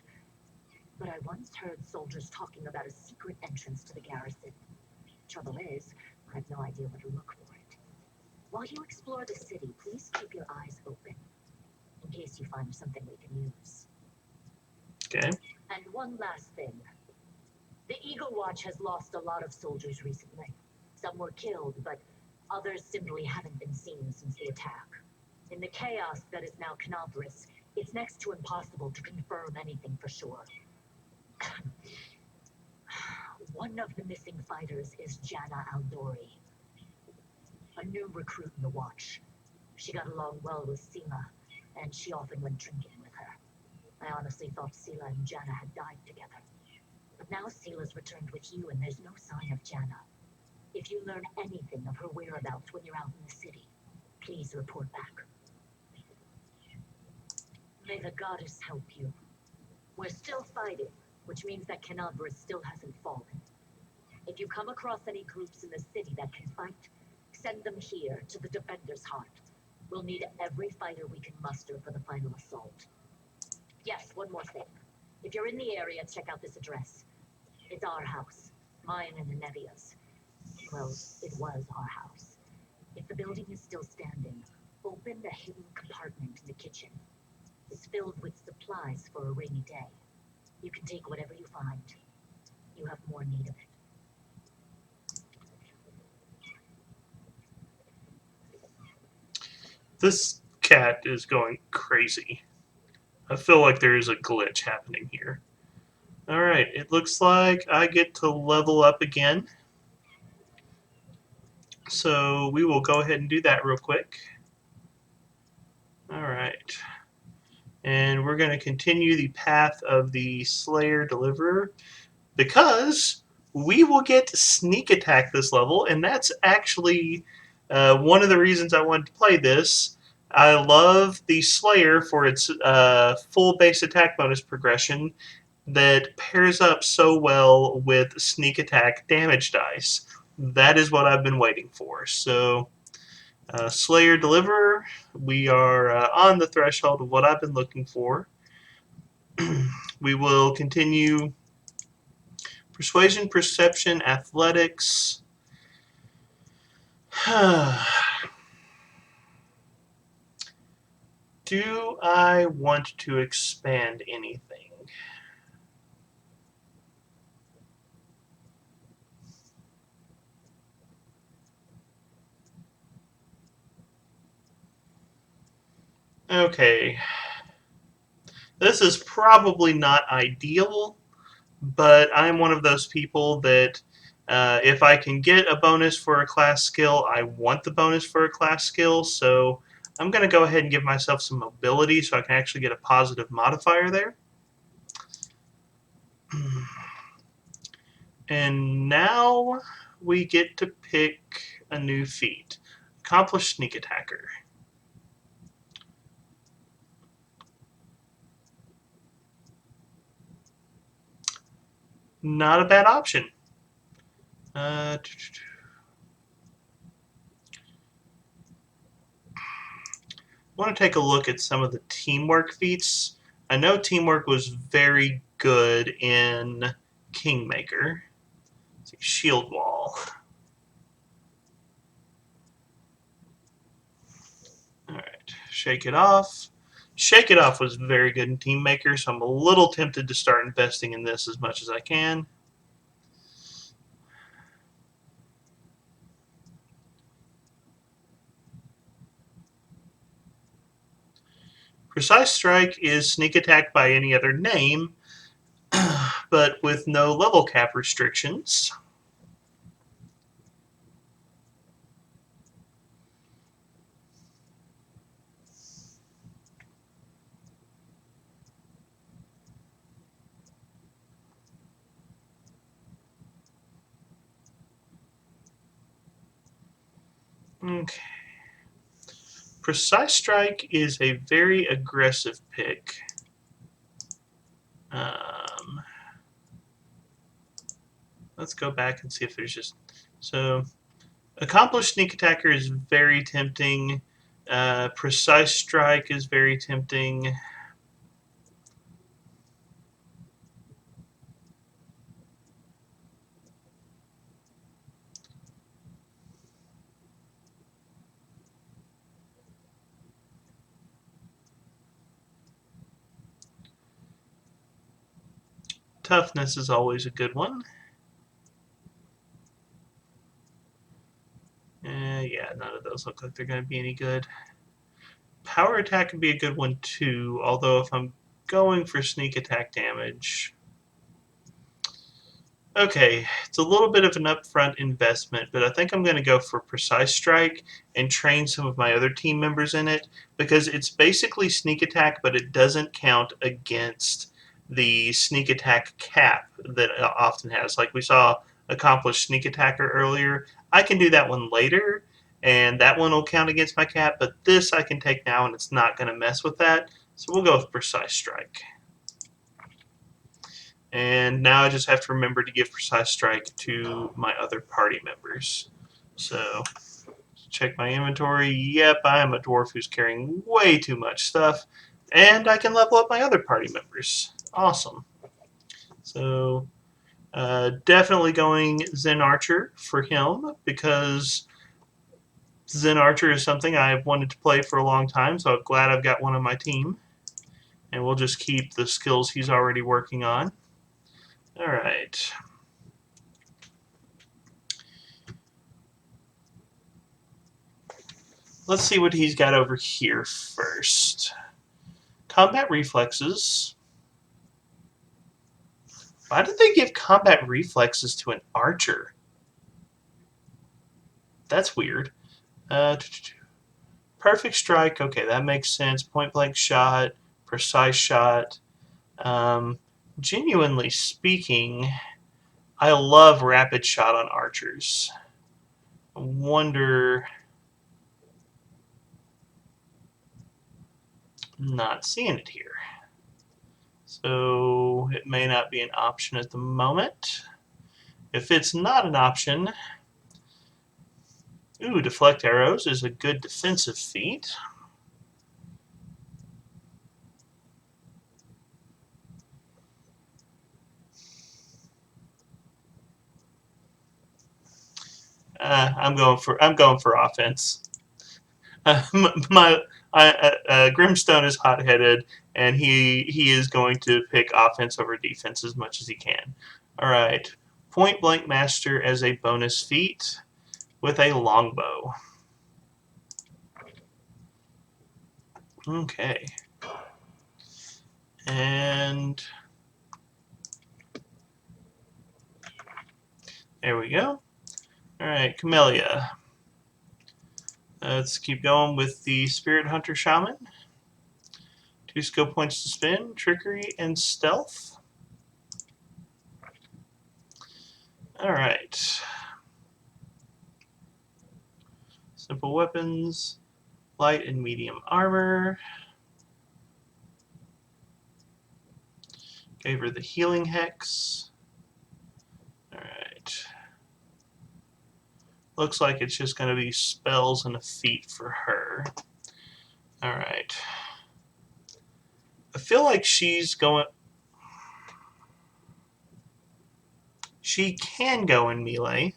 But I once heard soldiers talking about a secret entrance to the garrison. Trouble is, I have no idea where to look for it. While you explore the city, please keep your eyes open, in case you find something we can use. Okay. And one last thing. The Eagle Watch has lost a lot of soldiers recently. Some were killed, but others simply haven't been seen since the attack. In the chaos that is now Canopus, it's next to impossible to confirm anything for sure. One of the missing fighters is Jana Aldori, a new recruit in the Watch. She got along well with Sela, and she often went drinking with her. I honestly thought Sela and Jana had died together. But now Sela's returned with you, and there's no sign of Jana. If you learn anything of her whereabouts when you're out in the city, please report back. May the goddess help you. We're still fighting, which means that Canabra still hasn't fallen. If you come across any groups in the city that can fight, send them here to the Defender's Heart. We'll need every fighter we can muster for the final assault. Yes, one more thing. If you're in the area, check out this address. It's our house, mine and Anevia's. Well, it was our house. If the building is still standing, open the hidden compartment in the kitchen. It's filled with supplies for a rainy day. You can take whatever you find. You have more need of it. This cat is going crazy. I feel like there is a glitch happening here. Alright, it looks like I get to level up again. So we will go ahead and do that real quick. Alright. And we're going to continue the path of the Slayer Deliverer because we will get sneak attack this level, and that's actually one of the reasons I wanted to play this. I love the Slayer for its full base attack bonus progression that pairs up so well with sneak attack damage dice. That is what I've been waiting for. So, Slayer Deliverer, we are on the threshold of what I've been looking for. We will continue Persuasion, Perception, Athletics. Do I want to expand anything? Okay. This is probably not ideal, but I'm one of those people that if I can get a bonus for a class skill, I want the bonus for a class skill, so I'm going to go ahead and give myself some mobility so I can actually get a positive modifier there. And now we get to pick a new feat. Accomplished Sneak Attacker. Not a bad option. I want to take a look at some of the teamwork feats. I know teamwork was very good in Kingmaker. Let's see, Shield Wall. Alright, Shake It Off. Shake It Off was very good in Teammaker, so I'm a little tempted to start investing in this as much as I can. Precise Strike is sneak attack by any other name, but with no level cap restrictions. Okay. Precise Strike is a very aggressive pick. Let's go back and see if there's just... So, Accomplished Sneak Attacker is very tempting. Precise Strike is very tempting. Toughness is always a good one. Yeah, none of those look like they're going to be any good. Power Attack would be a good one too, although if I'm going for sneak attack damage... Okay, it's a little bit of an upfront investment, but I think I'm going to go for Precise Strike and train some of my other team members in it, because it's basically sneak attack, but it doesn't count against the sneak attack cap that it often has. Like we saw Accomplished Sneak Attacker earlier. I can do that one later, and that one will count against my cap, but this I can take now, and it's not going to mess with that. So we'll go with Precise Strike. And now I just have to remember to give Precise Strike to my other party members. So, check my inventory. Yep, I am a dwarf who's carrying way too much stuff. And I can level up my other party members. Awesome. So, definitely going Zen Archer for him, because Zen Archer is something I've wanted to play for a long time, so I'm glad I've got one on my team. And we'll just keep the skills he's already working on. Alright. Let's see what he's got over here first. Combat reflexes. Why did they give combat reflexes to an archer? That's weird. Perfect strike. Okay, that makes sense. Point blank shot. Precise shot. Genuinely speaking, I love rapid shot on archers. I wonder... I'm not seeing it here. So it may not be an option at the moment. If it's not an option... Ooh, deflect arrows is a good defensive feat. I'm going for offense. Grimstone is hot-headed, and he is going to pick offense over defense as much as he can. All right, Point Blank Master as a bonus feat with a longbow. Okay, and there we go. All right, Camellia. Let's keep going with the Spirit Hunter Shaman. 2 skill points to spend, Trickery and Stealth. Alright. Simple weapons, light and medium armor. Gave her the healing hex. Alright. Looks like it's just going to be spells and a feat for her. Alright. I feel like she's going... She can go in melee.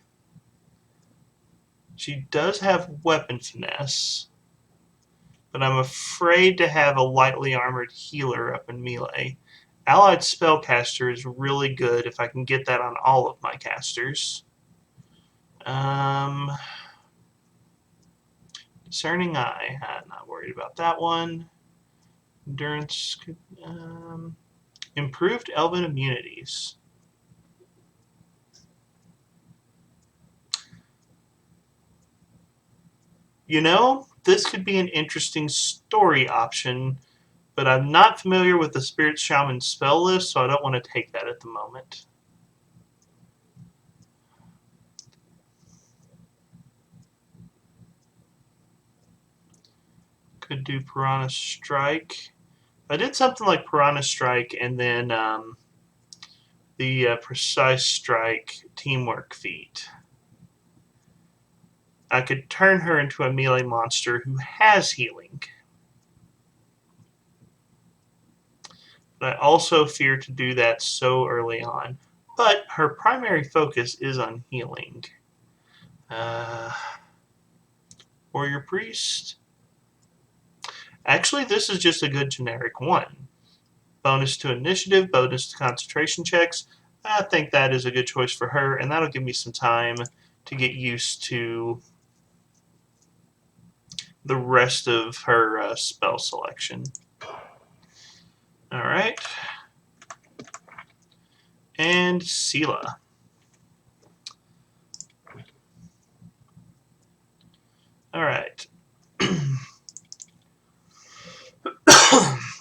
She does have weapon finesse. But I'm afraid to have a lightly armored healer up in melee. Allied Spellcaster is really good if I can get that on all of my casters. Discerning Eye. I'm not worried about that one. Endurance. Improved Elven Immunities. You know, this could be an interesting story option, but I'm not familiar with the Spirit Shaman spell list, so I don't want to take that at the moment. Could do Piranha Strike. I did something like Piranha Strike and then the Precise Strike Teamwork feat. I could turn her into a melee monster who has healing. But I also fear to do that so early on. But her primary focus is on healing. Warrior Priest. Actually, this is just a good generic one. Bonus to initiative, bonus to concentration checks. I think that is a good choice for her, and that'll give me some time to get used to the rest of her spell selection. Alright. And Sela. Alright.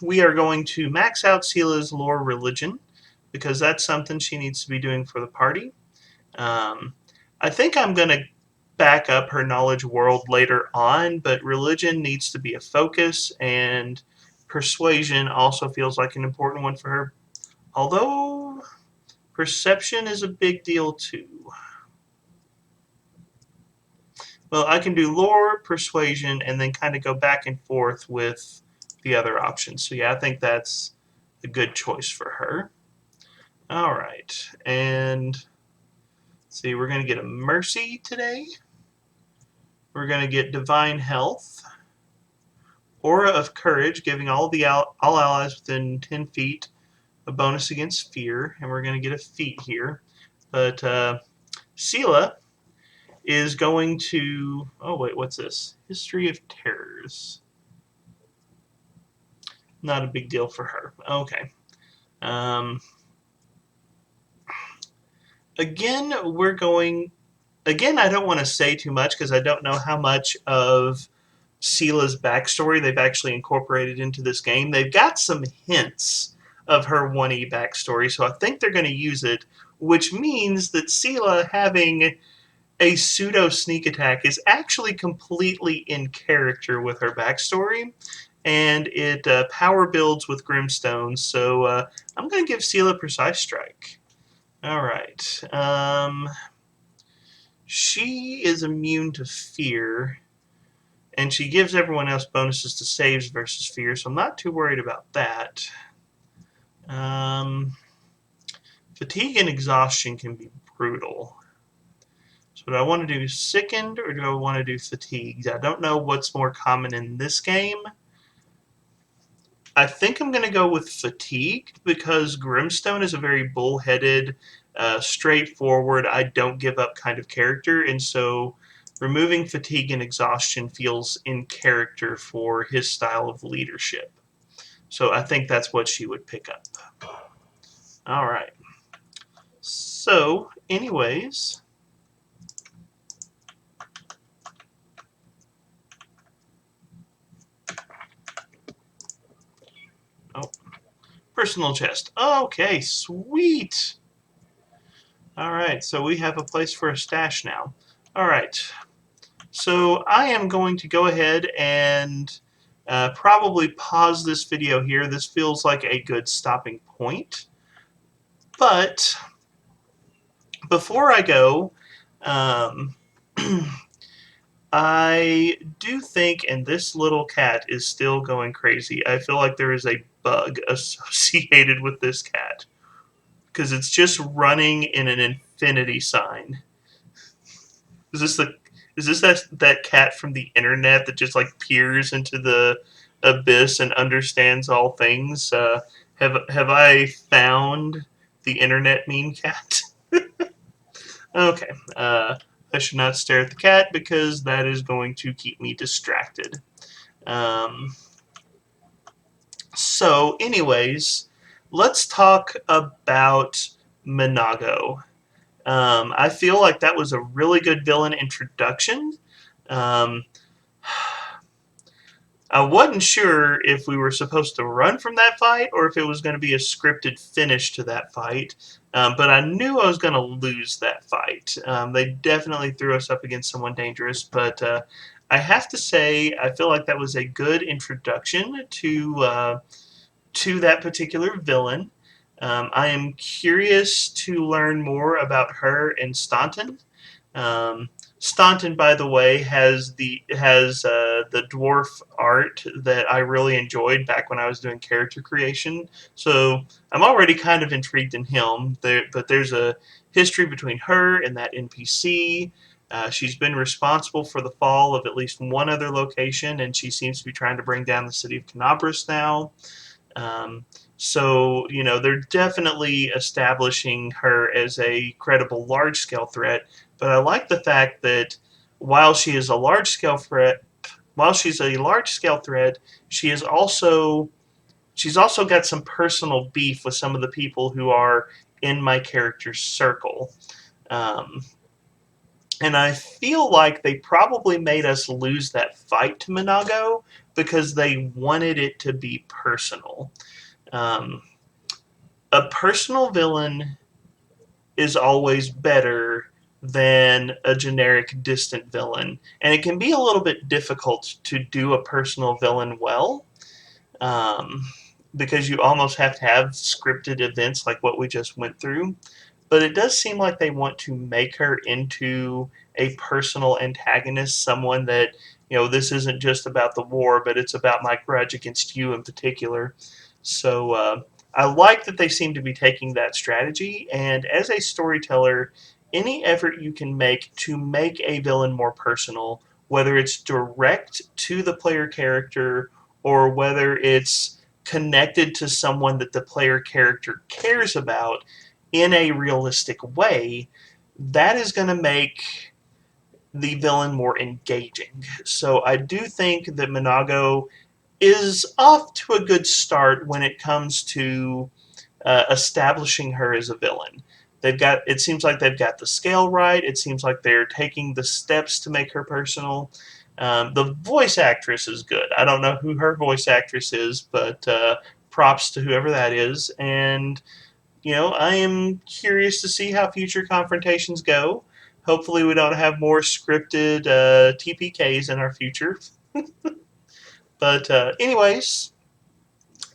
We are going to max out Sela's lore religion, because that's something she needs to be doing for the party. I think I'm going to back up her knowledge world later on, but religion needs to be a focus, and persuasion also feels like an important one for her. Although perception is a big deal too. Well, I can do lore, persuasion, and then kind of go back and forth with the other options. So yeah, I think that's a good choice for her. All right, and let's see, we're going to get a mercy today. We're going to get divine health. Aura of Courage, giving all allies within 10 feet a bonus against fear, and we're going to get a feat here. But Sela is going to... Oh, wait, what's this? History of Terrors. Not a big deal for her. Okay. Again, we're going... Again, I don't want to say too much because I don't know how much of Sela's backstory they've actually incorporated into this game. They've got some hints of her 1E backstory, so I think they're going to use it, which means that Sela having a pseudo sneak attack is actually completely in character with her backstory, and it power builds with Grimstones, so I'm going to give Sela Precise Strike. Alright. She is immune to fear, and she gives everyone else bonuses to saves versus fear, so I'm not too worried about that. Fatigue and exhaustion can be brutal. So do I want to do sickened or do I want to do fatigued? I don't know what's more common in this game. I think I'm going to go with fatigued because Grimstone is a very bullheaded, straightforward, I don't give up kind of character, and so removing fatigue and exhaustion feels in character for his style of leadership. So I think that's what she would pick up. All right. So, anyways, oh, personal chest. Okay, sweet. All right, so we have a place for a stash now. All right. So I am going to go ahead and probably pause this video here. This feels like a good stopping point. But before I go, I do think, and this little cat is still going crazy, I feel like there is a bug associated with this cat. Because it's just running in an infinity sign. Is this the is this that cat from the internet that just like peers into the abyss and understands all things? Have I found the internet meme cat? Okay. I should not stare at the cat because that is going to keep me distracted. So, anyways, let's talk about Minago. I feel like that was a really good villain introduction. Um, I wasn't sure if we were supposed to run from that fight or if it was going to be a scripted finish to that fight. But I knew I was going to lose that fight. They definitely threw us up against someone dangerous, but I have to say, I feel like that was a good introduction to that particular villain. I am curious to learn more about her and Staunton. Um, Staunton, by the way, has the dwarf art that I really enjoyed back when I was doing character creation. So I'm already kind of intrigued in him. But there's a history between her and that NPC. She's been responsible for the fall of at least one other location, and she seems to be trying to bring down the city of Canabras now. Um, so, they're definitely establishing her as a credible large scale threat. But I like the fact that while she is a large scale threat, while she's a large scale threat, she is also she's also got some personal beef with some of the people who are in my character's circle. Um, and I feel like they probably made us lose that fight to Minago because they wanted it to be personal. Um, a personal villain is always better than a generic distant villain, and it can be a little bit difficult to do a personal villain well, um, because you almost have to have scripted events like what we just went through. But it does seem like they want to make her into a personal antagonist, someone that, this isn't just about the war, but it's about my grudge against you in particular. So I like that they seem to be taking that strategy. And as a storyteller, any effort you can make to make a villain more personal, whether it's direct to the player character or whether it's connected to someone that the player character cares about in a realistic way, that is going to make the villain more engaging. So I do think that Minago is off to a good start when it comes to establishing her as a villain. It seems like they've got the scale right. It seems like they're taking the steps to make her personal. The voice actress is good. I don't know who her voice actress is, but props to whoever that is. And I am curious to see how future confrontations go. Hopefully, we don't have more scripted TPKs in our future. But, anyways,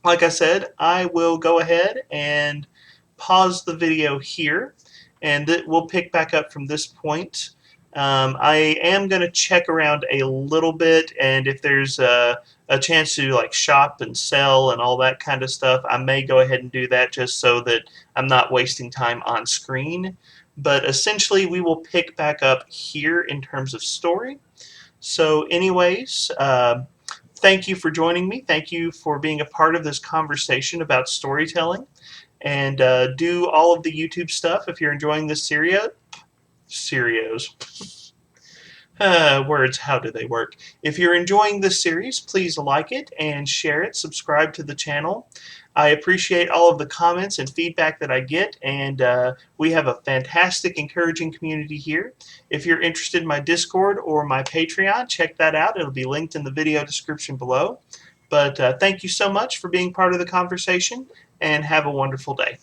like I said, I will go ahead and pause the video here, and we'll pick back up from this point. I am going to check around a little bit, and if there's a chance to like shop and sell and all that kind of stuff, I may go ahead and do that just so that I'm not wasting time on screen. But essentially, we will pick back up here in terms of story. So, anyways, thank you for joining me. Thank you for being a part of this conversation about storytelling. And do all of the YouTube stuff if you're enjoying this Serios. Words, how do they work? If you're enjoying this series, please like it and share it. Subscribe to the channel. I appreciate all of the comments and feedback that I get, and we have a fantastic, encouraging community here. If you're interested in my Discord or my Patreon, check that out. It'll be linked in the video description below. But thank you so much for being part of the conversation, and have a wonderful day.